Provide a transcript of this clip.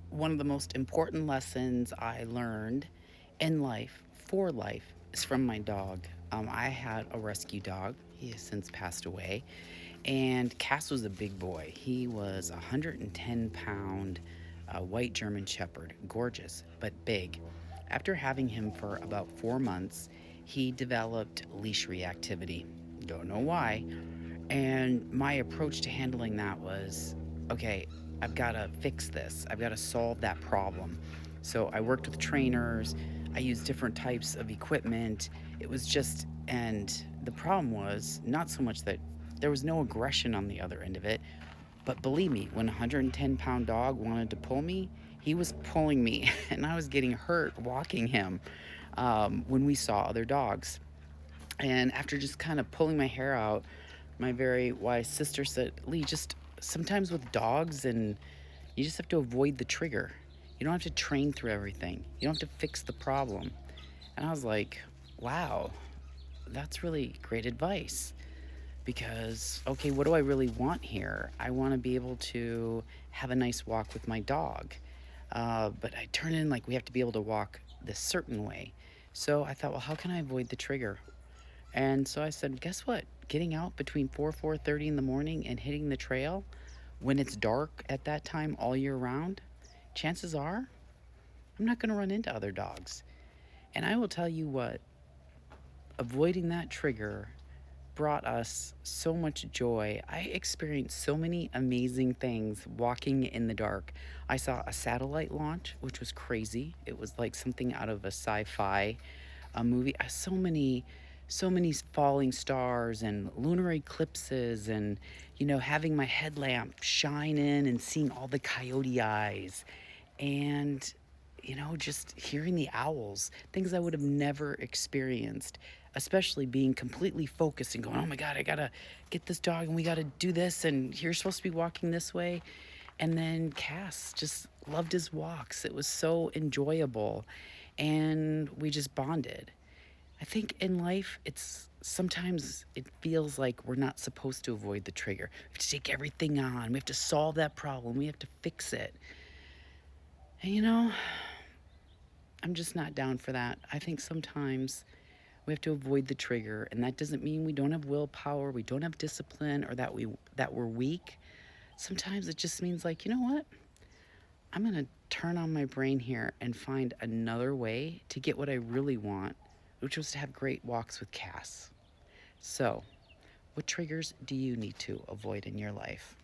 One of the most important lessons I learned in life, for life, is from my dog. I had a rescue dog. He has since passed away. And Cass was a big boy. He was a 110-pound white German Shepherd, gorgeous, but big. After having him for about 4 months, he developed leash reactivity. Don't know why. And my approach to handling that was okay, I've got to fix this, I've got to solve that problem. So I worked with trainers, I used different types of equipment. It was just, and the problem was not so much that there was no aggression on the other end of it, but believe me, when a 110-pound dog wanted to pull me, he was pulling me, and I was getting hurt walking him when we saw other dogs. And after just kind of pulling my hair out, my very wise sister said, Lee, just sometimes with dogs, and you just have to avoid the trigger. You don't have to train through everything, you don't have to fix the problem. And I was like, wow, that's really great advice. Because, okay, what do I really want here? I want to be able to have a nice walk with my dog. But I turn in like we have to be able to walk this certain way. So I thought, well, how can I avoid the trigger? And so I said, guess what? Getting out between 4:30 in the morning and hitting the trail when it's dark at that time all year round, chances are I'm not going to run into other dogs. And I will tell you what, avoiding that trigger brought us so much joy. I experienced so many amazing things walking in the dark. I saw a satellite launch, which was crazy. It was like something out of a sci-fi movie. So many falling stars and lunar eclipses, and having my headlamp shine in and seeing all the coyote eyes, and just hearing the owls, things I would have never experienced, especially being completely focused and going, oh my God, I gotta get this dog and we gotta do this, and you're supposed to be walking this way. And then Cass just loved his walks. It was so enjoyable, and we just bonded. I think in life, it's sometimes it feels like we're not supposed to avoid the trigger. We have to take everything on. We have to solve that problem. We have to fix it. And I'm just not down for that. I think sometimes we have to avoid the trigger, and that doesn't mean we don't have willpower, we don't have discipline, or that we're weak. Sometimes it just means like, you know what? I'm going to turn on my brain here and find another way to get what I really want, which was to have great walks with Cass. So, what triggers do you need to avoid in your life?